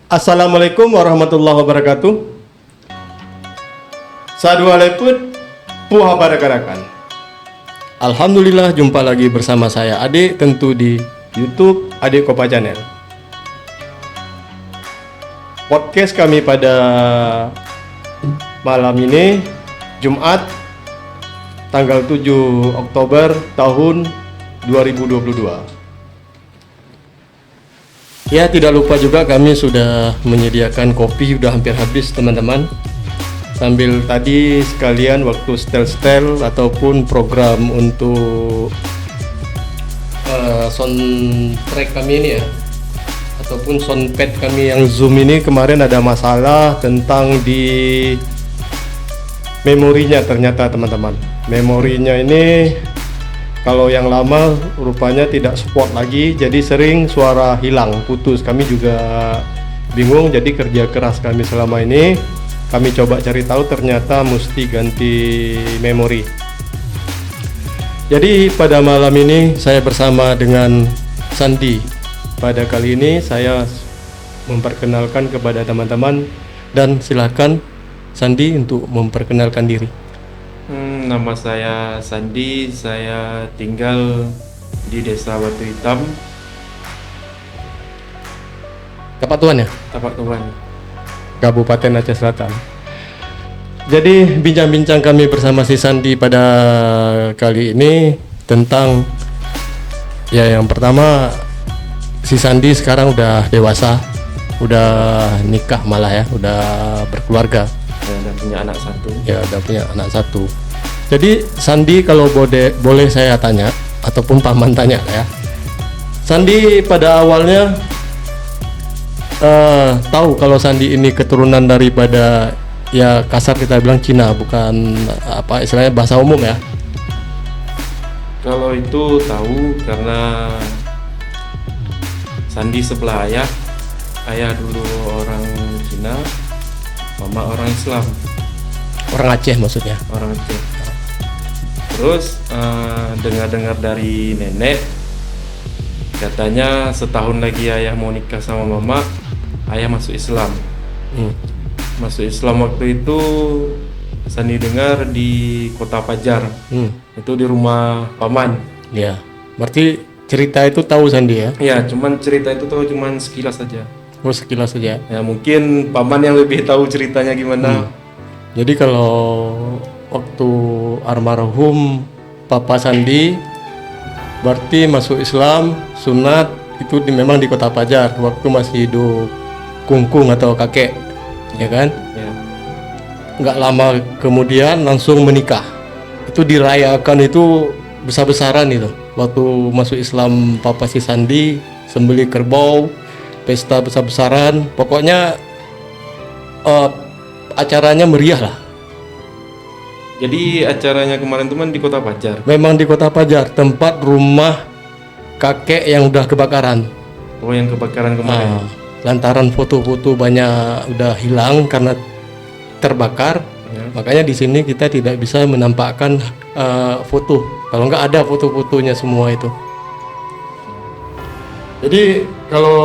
Assalamualaikum warahmatullahi wabarakatuh. Sadualeput puha barakarakan. Alhamdulillah jumpa lagi bersama saya Ade, tentu di YouTube Ade Kopa Channel. Podcast kami pada malam ini Jumat tanggal 7 Oktober tahun 2022. Ya, tidak lupa juga kami sudah menyediakan kopi, udah hampir habis teman-teman. Sambil tadi sekalian waktu setel-setel ataupun program untuk soundtrack kami ini ya, ataupun soundpad kami yang Zoom ini kemarin ada masalah tentang di memorinya. Ternyata teman-teman, memorinya ini kalau yang lama rupanya tidak support lagi, jadi sering suara hilang, putus. Kami juga bingung, jadi kerja keras kami selama ini, kami coba cari tahu, ternyata mesti ganti memori. Jadi pada malam ini saya bersama dengan Sandi. Pada kali ini saya memperkenalkan kepada teman-teman, dan silakan Sandi untuk memperkenalkan diri. Nama saya Sandi, saya tinggal di Desa Batu Hitam, Tapak Tuan ya? Tapak Tuan, Kabupaten Aceh Selatan. Jadi bincang-bincang kami bersama si Sandi pada kali ini tentang, ya yang pertama, si Sandi sekarang udah dewasa, udah nikah malah ya, udah berkeluarga. dan punya anak satu. Ya, udah punya anak satu. Jadi Sandi, kalau boleh saya tanya ataupun paman tanya ya, Sandi pada awalnya tahu kalau Sandi ini keturunan daripada, ya kasar kita bilang Cina, bukan apa istilahnya bahasa umum ya. Kalau itu tahu karena Sandi sebelah ayah dulu orang Cina, mama orang Islam, Orang Aceh maksudnya. orang Aceh. Terus dengar-dengar dari nenek, katanya setahun lagi ayah mau nikah sama mama, ayah masuk Islam. Masuk Islam waktu itu Sandi dengar di Kota Pajar, itu di rumah paman. Ya, berarti cerita itu tahu Sandi ya? Ya, cuman cerita itu tahu cuman sekilas saja. Oh, sekilas saja. Ya mungkin paman yang lebih tahu ceritanya gimana. Jadi kalau waktu almarhum Papa Sandi berarti masuk Islam sunat itu memang di Kota Pajar waktu masih hidup kungkung atau kakek, ya kan? Ya. Nggak lama kemudian langsung menikah. Itu dirayakan itu besar-besaran itu. Waktu masuk Islam Papa si Sandi sembelih kerbau, pesta besar-besaran. Pokoknya acaranya meriah lah. Jadi acaranya kemarin teman di Kota Pajar. Memang di Kota Pajar, tempat rumah kakek yang udah kebakaran. Oh, yang kebakaran kemarin. Lantaran foto-foto banyak udah hilang karena terbakar. Ya. Makanya di sini kita tidak bisa menampakkan foto. Kalau nggak ada foto-fotonya semua itu. Jadi kalau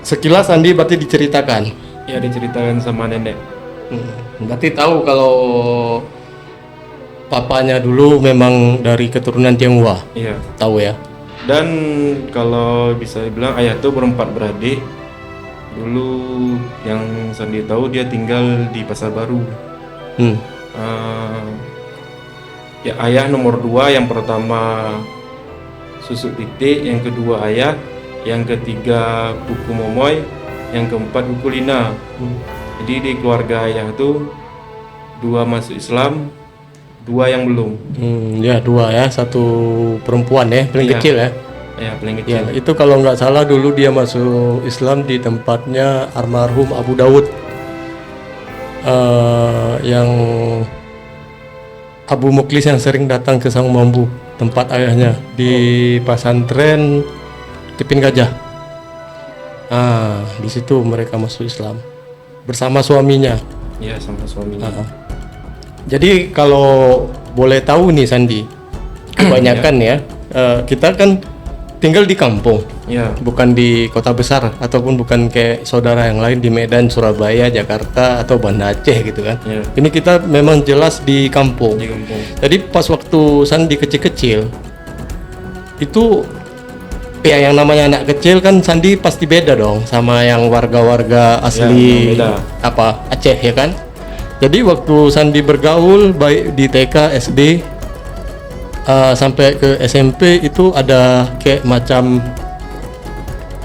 sekilas Andi berarti diceritakan. Ya, diceritakan sama nenek. Berarti tahu kalau papanya dulu memang dari keturunan Tionghoa. Iya. Tahu ya. Dan kalau bisa dibilang ayah tuh berempat beradik. Dulu yang Sandi tahu dia tinggal di Pasar Baru. Ya, ayah nomor 2, yang pertama Susuk Titik, yang kedua ayah, yang ketiga Kuku Momoy, yang keempat Kuku Lina. Jadi di keluarga ayah tuh 2 masuk Islam, 2 yang belum. Ya 2 ya, 1 perempuan ya, paling Iya. kecil ya. Ya, paling Ya, kecil. itu kalau nggak salah dulu dia masuk Islam di tempatnya almarhum Abu Dawud, yang Abu Muklis yang sering datang ke Sang Mambu, tempat ayahnya di pesantren Tipin Gajah. Di situ mereka masuk Islam bersama suaminya. Ya, sama suaminya. Jadi kalau boleh tahu nih Sandi, kebanyakan ya kita kan tinggal di kampung, Ya. bukan di kota besar ataupun bukan kayak saudara yang lain di Medan, Surabaya, Jakarta atau Banda Aceh gitu kan. Ya. Ini kita memang jelas di kampung. Di kampung. Jadi pas waktu Sandi kecil-kecil itu ya yang namanya anak kecil kan Sandi pasti beda dong sama yang warga-warga asli Ya, beda. apa Aceh ya kan. Jadi waktu Sandi bergaul baik di TK, SD sampai ke SMP itu ada kayak macam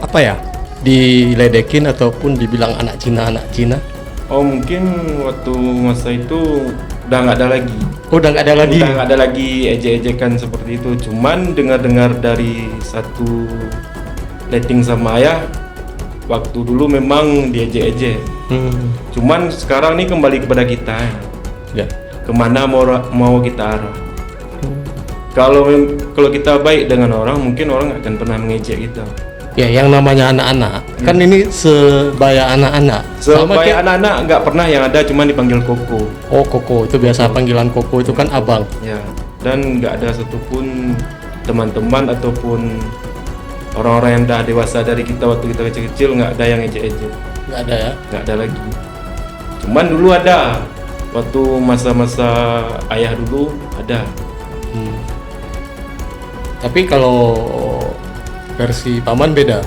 apa ya, diledekin ataupun dibilang anak Cina. Oh mungkin waktu masa itu udah nggak ada lagi. Udah nggak ada lagi. Udah nggak ada lagi ejek-ejekan seperti itu. Cuman dengar-dengar dari satu dating sama ayah, waktu dulu memang diejek-ejek. Cuman sekarang nih kembali kepada kita ya. Ya. Kemana mau kita arah. Kalau kita baik dengan orang, mungkin orang nggak akan pernah mengejek kita. Ya, yang namanya anak-anak kan ini sebaya anak-anak. Sama Supaya kayak anak-anak nggak pernah yang ada cuman dipanggil Koko. oh Koko itu biasa panggilan Koko itu kan abang. Ya, dan nggak ada satupun teman-teman ataupun orang-orang yang udah dewasa dari kita waktu kita kecil-kecil nggak ada yang ejek-ejek, Nggak ada ya. nggak ada lagi. Cuman dulu ada, waktu masa-masa ayah dulu ada. Tapi kalau versi paman beda.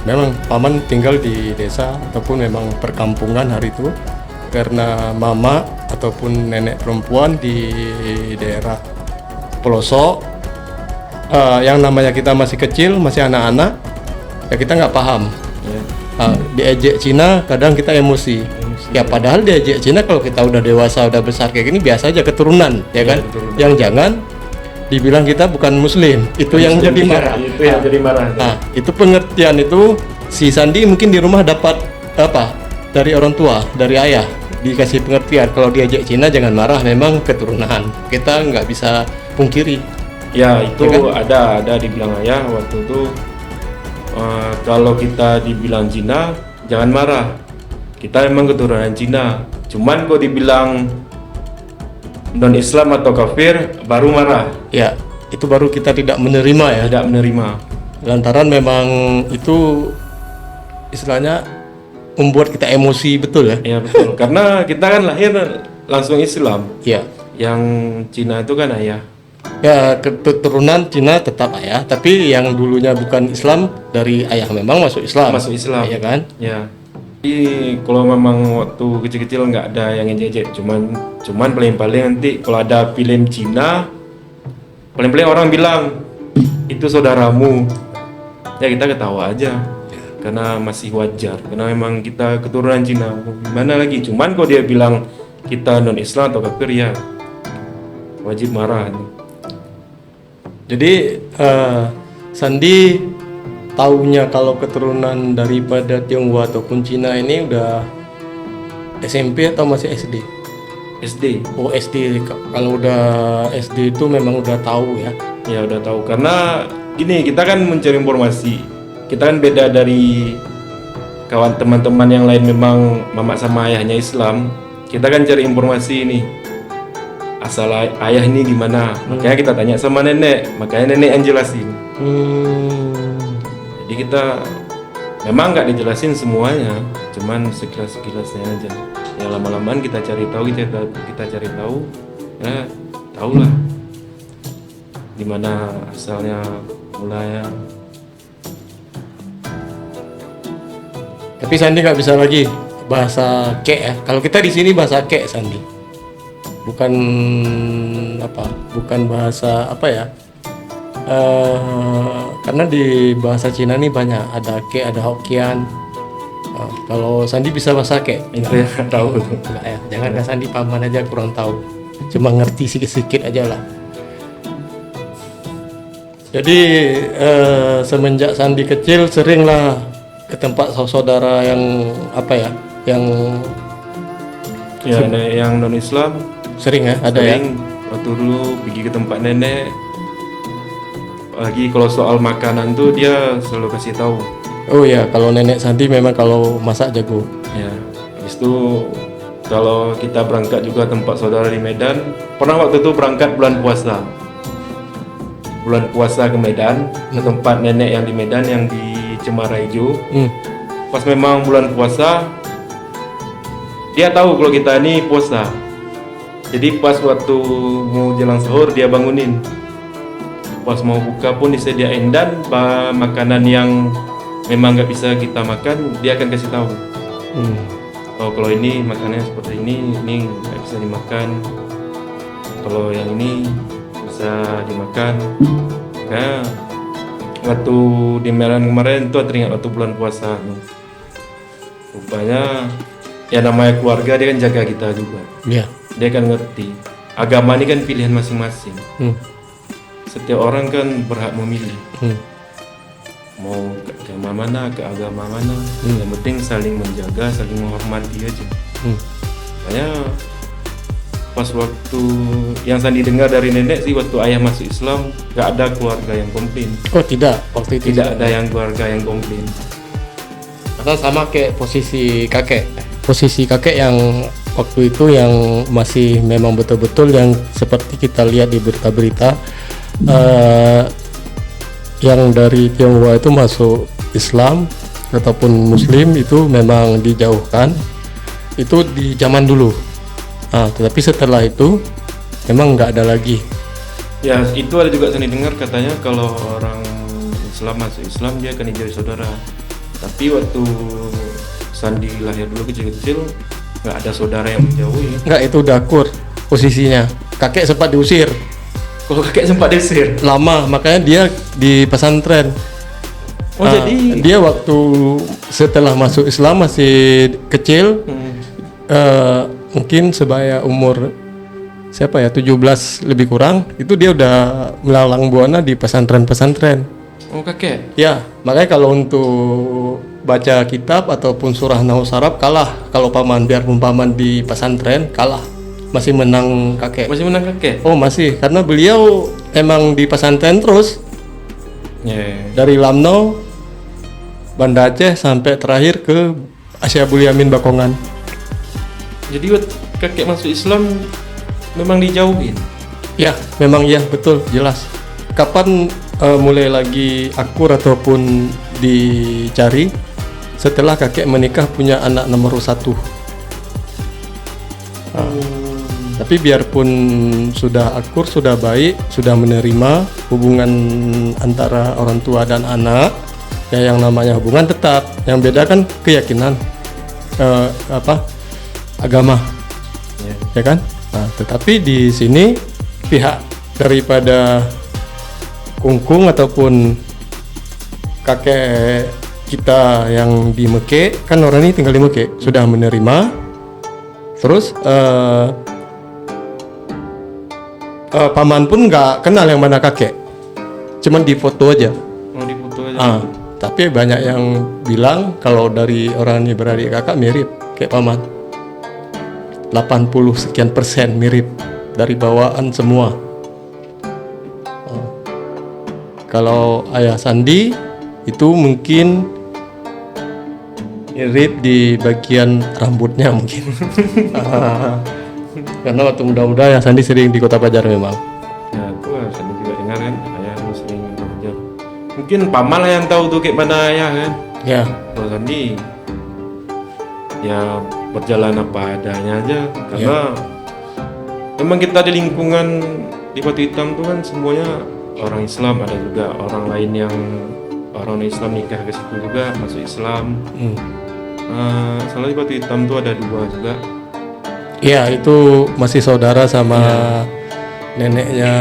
Memang paman tinggal di desa ataupun memang perkampungan hari itu karena mama ataupun nenek perempuan di daerah pelosok. Yang namanya kita masih kecil, masih anak-anak, ya kita nggak paham. Ya. Diejek Cina kadang kita emosi. Ya padahal diejek Cina kalau kita udah dewasa, udah besar kayak gini biasa aja keturunan, ya kan? keturunan. Yang jangan dibilang kita bukan muslim, itu yang jadi marah. Itu yang jadi marah. Nah, itu pengertian itu si Sandi mungkin di rumah dapat apa? Dari orang tua, dari ayah dikasih pengertian kalau diajak Cina jangan marah, memang keturunan. Kita nggak bisa pungkiri. Ya itu Ya kan? ada dibilang ayah waktu itu kalau kita dibilang Cina jangan marah. Kita memang keturunan Cina. Cuman kok dibilang non Islam atau kafir baru marah, Ya, itu baru kita tidak menerima ya. tidak menerima. Lantaran memang itu istilahnya membuat kita emosi betul ya. Ya betul. Karena kita kan lahir langsung Islam. Ya. Yang Cina itu kan ayah. Ya, keturunan Cina tetap ayah, tapi yang dulunya bukan Islam dari ayah memang masuk Islam. Masuk Islam. Iya kan? Ya. Jadi kalau memang waktu kecil-kecil nggak ada yang ejek, cuman paling-paling nanti kalau ada film Cina, paling-paling orang bilang itu saudaramu, ya kita ketawa aja, karena masih wajar, karena memang kita keturunan Cina. Gimana lagi? Cuman kalau dia bilang kita non Islam atau kafir ya wajib marah. Jadi Sandi taunya kalau keturunan daripada Tionghoa ataupun Cina ini udah SMP atau masih SD? SD. Oh SD, kalau udah SD itu memang udah tahu ya. Ya udah tahu, karena gini kita kan mencari informasi, kita kan beda dari kawan teman-teman yang lain, memang mama sama ayahnya Islam, kita kan cari informasi ini asal ayah ini gimana, makanya kita tanya sama nenek, makanya nenek yang jelasin. Jadi kita memang nggak dijelasin semuanya, cuman sekilas-sekilasnya aja. Ya lama-lamaan kita cari tahu, kita cari tahu, ya tahulah di mana asalnya mulai. Tapi Sandi nggak bisa lagi bahasa kek ya. Kalau kita di sini bahasa kek Sandi. Bukan apa? Bukan bahasa apa ya? Karena di bahasa Cina nih banyak, ada kek, ada Hokkien. Kalau Sandi bisa bahasa kek, Itu yang nggak tahu. enggak ya? Jangan Sandi paman aja kurang tahu. Cuma ngerti sedikit-sedikit aja lah. Jadi semenjak Sandi kecil seringlah ke tempat saudara yang apa ya, yang Ya, yang non Islam sering ya, ada ya. sering waktu dulu pergi ke tempat nenek. Lagi kalau soal makanan tuh dia selalu kasih tahu. Oh ya, kalau nenek Sandi memang kalau masak jago. Ya, habis itu kalau kita berangkat juga tempat saudara di Medan, pernah waktu itu berangkat bulan puasa. bulan puasa ke Medan, ke tempat nenek yang di Medan yang di Cemara Ijo. Pas memang bulan puasa, dia tahu kalau kita ini puasa. Jadi pas waktu mau jelang sahur dia bangunin. Pas mau buka pun disediain, dan makanan yang memang nggak bisa kita makan dia akan kasih tahu. Oh, kalau ini makanannya seperti ini nggak bisa dimakan. Kalau yang ini bisa dimakan. Kayak waktu di Medan kemarin tuh teringat waktu bulan puasa. Rupanya ya namanya keluarga, dia kan jaga kita juga. Iya. Dia kan ngerti. Agama ini kan pilihan masing-masing. Setiap orang kan berhak memilih. Mau ke agama mana. Yang penting saling menjaga, saling menghormati aja. Makanya pas waktu yang Sandi dengar dari nenek sih, waktu ayah masuk Islam gak ada keluarga yang komplain. Oh tidak, waktu itu Tidak ada yang keluarga yang komplain. karena sama kayak posisi kakek yang waktu itu yang masih memang betul-betul yang seperti kita lihat di berita-berita, yang dari Tionghoa itu masuk Islam ataupun Muslim itu memang dijauhkan, itu di zaman dulu. Tetapi setelah itu memang nggak ada lagi. Ya itu ada juga Sandi dengar katanya kalau orang Islam masuk Islam dia akan dijauhi saudara. Tapi waktu Sandi lahir dulu kecil-kecil nggak ada saudara yang menjauhi. Nggak, itu udah akur posisinya. Kakek sempat diusir. Kalau kakek sempat diusir Lama, makanya dia di pesantren. jadi Dia waktu setelah masuk Islam masih kecil, mungkin sebaya umur 17 lebih kurang, itu dia udah melalang buana di pesantren-pesantren. Oh kakek. Ya, makanya kalau untuk baca kitab ataupun surah Nahwu Sarab kalah. Kalau biarpun paman di pesantren kalah, masih menang kakek. Masih menang kakek? Oh masih, karena beliau emang di pesantren terus. Dari Lamno, Banda Aceh sampai terakhir ke Asyabul Yamin Bakongan. Jadi kakek masuk Islam memang dijauhin? Ya, memang ya, betul, jelas. Kapan mulai lagi akur ataupun dicari? Setelah kakek menikah punya anak nomor 1. Tapi biarpun sudah akur, sudah baik, sudah menerima hubungan antara orang tua dan anak, ya yang namanya hubungan tetap. Yang beda kan keyakinan, agama, ya kan? Tetapi di sini pihak daripada kungkung ataupun kakek kita yang di Mekeh, kan orang ini tinggal di Mekeh, sudah menerima. Terus paman pun nggak kenal yang mana kakek, cuman di foto aja. Oh, di foto aja. Tapi banyak yang bilang kalau dari orang ini beradik kakak mirip kayak paman. 80 sekian % mirip, dari bawaan semua. Kalau ayah Sandi itu mungkin mirip di bagian rambutnya mungkin. Karena waktu muda-muda ya Sandi sering di Kota Banjar memang. Ya itu Sandi juga dengar kan, ayah lu sering kerja. Mungkin paman lah yang tahu tuh kayak mana ayah kan. Ya. Kalau Sandi ya berjalan apa adanya aja, karena memang kita di lingkungan di Batu Hitam tuh kan semuanya orang Islam, ada juga orang lain yang orang Islam nikah ke situ juga masuk Islam. Soalnya di Batu Hitam tuh ada 2 juga. Iya, itu masih saudara sama neneknya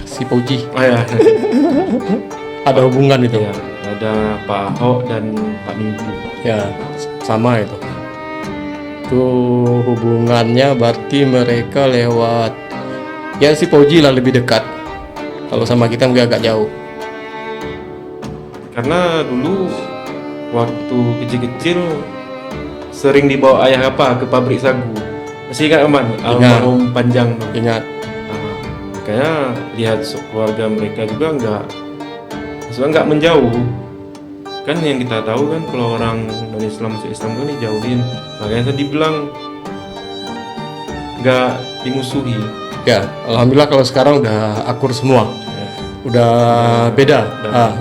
si Puji. Ada hubungan itu. Ya, ada Pak Ahok dan Pak Minggu. Ya, sama itu. Itu hubungannya berarti mereka lewat ya si Puji lah lebih dekat. Kalau sama kita agak jauh. Karena dulu waktu kecil-kecil sering dibawa ayah ke pabrik sagu. Masih ingat Aman? Almarhum Panjang tuh. Ingat. Makanya lihat keluarga mereka juga nggak menjauh. Kan yang kita tahu kan kalau orang non-Islam masuk Islam kan dijauhin. Makanya tadi bilang nggak dimusuhi. Ya, alhamdulillah kalau sekarang udah akur semua. Ya. Udah beda.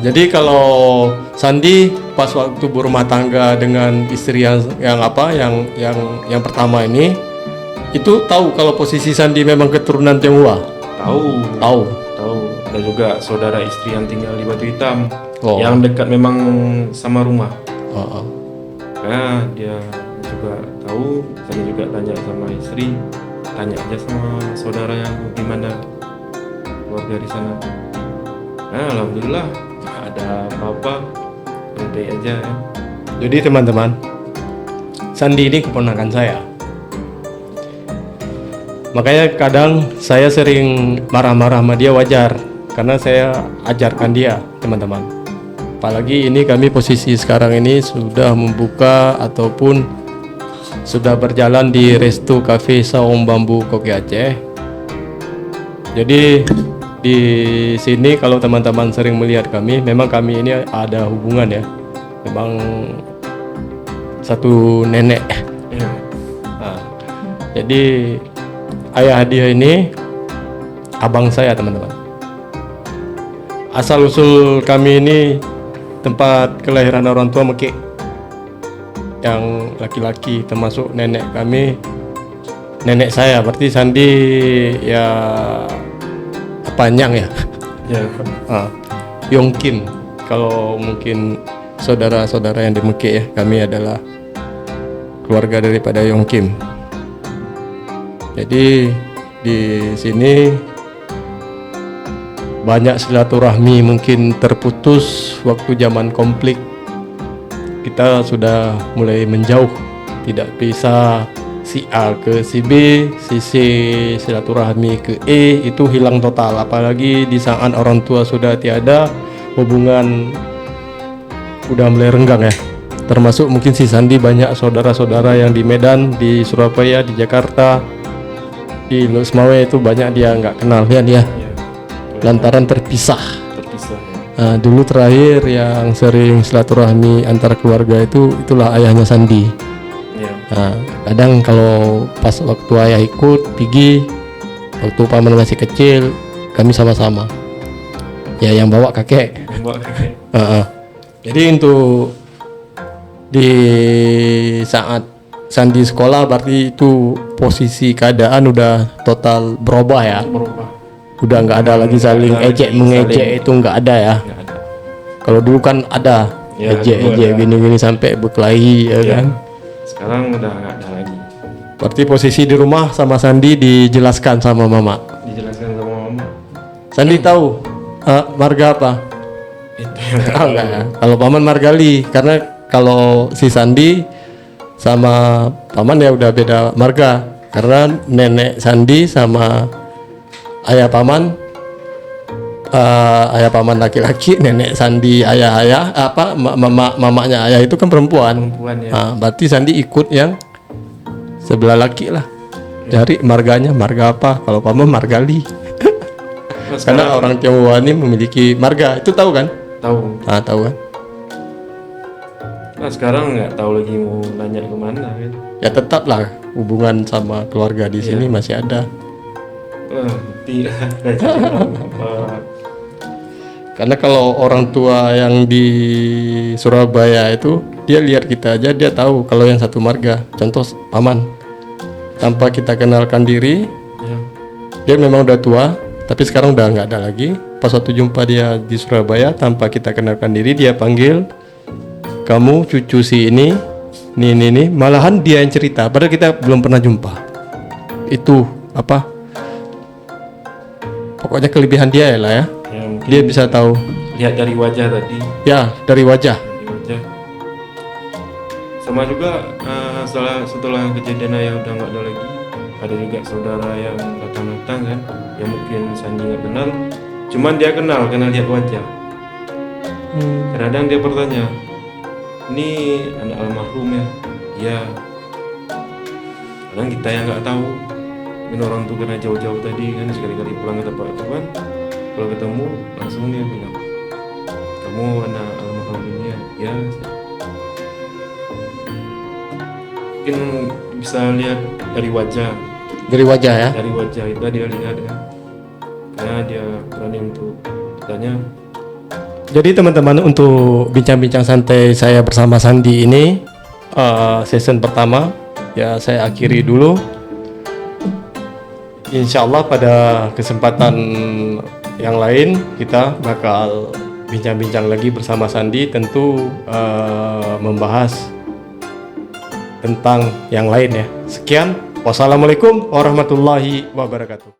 Jadi kalau Sandi pas waktu berumah tangga dengan istri yang apa yang pertama ini itu tahu kalau posisi Sandi memang keturunan Tionghoa. Tahu. Dan juga saudara istri yang tinggal di Batu Hitam, Oh. yang dekat memang sama rumah. Oh. Nah, dia juga tahu. Saya juga tanya sama istri, tanya aja sama saudara yang gimana keluarga di sana. Nah, alhamdulillah nggak ada apa-apa, baik aja ya. Jadi teman-teman, Sandi ini keponakan saya. Makanya kadang saya sering marah-marah sama dia, wajar, karena saya ajarkan dia, teman-teman. Apalagi ini kami posisi sekarang ini sudah membuka ataupun sudah berjalan di Resto Cafe Saung Bambu Koki Aceh. Jadi di sini kalau teman-teman sering melihat kami, memang kami ini ada hubungan ya. Memang satu nenek. Ya. Nah, jadi ayah dia ini abang saya, teman-teman. Asal usul kami ini tempat kelahiran orang tua Mekik. Yang laki-laki termasuk nenek kami, nenek saya, berarti Sandi ya panjang ya. Ya. Yong Kim. Kalau mungkin saudara-saudara yang di Mekik ya, kami adalah keluarga daripada Yong Kim. Jadi di sini banyak silaturahmi mungkin terputus waktu zaman konflik. Kita sudah mulai menjauh, tidak bisa si A ke si B, si C silaturahmi ke E, itu hilang total. Apalagi di saat orang tua sudah tiada, hubungan udah mulai renggang ya. Termasuk mungkin si Sandi banyak saudara-saudara yang di Medan, di Surabaya, di Jakarta, di Lusmawe itu banyak dia nggak kenal ya dia, lantaran terpisah. Ya. Dulu terakhir yang sering silaturahmi antar keluarga itulah ayahnya Sandi. Ya. Kadang kalau pas waktu ayah ikut pergi, waktu paman masih kecil, kami sama-sama. Ya yang bawa kakek. Jadi untuk di saat Sandi sekolah berarti itu posisi keadaan udah total berubah ya. Udah nggak ada lagi saling ejek mengejek, itu nggak ada ya. Nggak ada. Kalau dulu kan ada Ya, ejek gini-gini sampai berkelahi ya kan. Sekarang udah nggak ada lagi. Berarti posisi di rumah sama Sandi dijelaskan sama mama. Dijelaskan sama mama. Sandi tahu marga apa? Itu Enggak ya. Kalau paman Margali, karena kalau si Sandi sama paman ya udah beda marga. Karena nenek Sandi sama ayah paman laki-laki, nenek Sandi ayah mamanya ayah itu kan perempuan ya. Berarti Sandi ikut yang sebelah laki lah, cari marganya, marga apa. Kalau paman Margali. Karena orang Tionghoa ini memiliki marga, itu tahu kan? Tahu. Tahu kan? Nah sekarang nggak tahu lagi mau nanya kemana kan? Ya tetaplah hubungan sama keluarga di sini masih ada. Tidak. Karena kalau orang tua yang di Surabaya itu dia lihat kita aja, dia tahu kalau yang satu marga. Contoh paman, tanpa kita kenalkan diri, dia memang udah tua, tapi sekarang udah nggak ada lagi. Pas waktu jumpa dia di Surabaya, tanpa kita kenalkan diri, dia panggil, kamu cucu si ini. Malahan dia yang cerita, padahal kita belum pernah jumpa. Itu apa? Pokoknya kelebihan dia ya lah ya. Dia bisa tahu. Lihat dari wajah tadi. Ya, dari wajah. Sama juga setelah kejadian ayah udah nggak ada lagi, ada juga saudara yang datang-datang kan, yang mungkin Sandi nggak kenal, cuman dia kenal karena lihat wajah. Kadang dia bertanya, ini anak almarhum ya? Iya. Kadang kita yang nggak tahu, mungkin orang tuh karena jauh-jauh tadi kan, sekali-kali pulang ke tempat itu kan, kalau ketemu langsung dia bilang, kamu anak almarhum ini ya? Ya. Mungkin bisa lihat dari wajah. Dari wajah ya. Dari wajah itu dia lihat ya, karena dia berani untuk tanya. Jadi teman-teman, untuk bincang-bincang santai saya bersama Sandi ini season pertama ya saya akhiri dulu. Insya Allah pada kesempatan yang lain kita bakal bincang-bincang lagi bersama Sandi, tentu membahas tentang yang lain ya. Sekian, wassalamualaikum warahmatullahi wabarakatuh.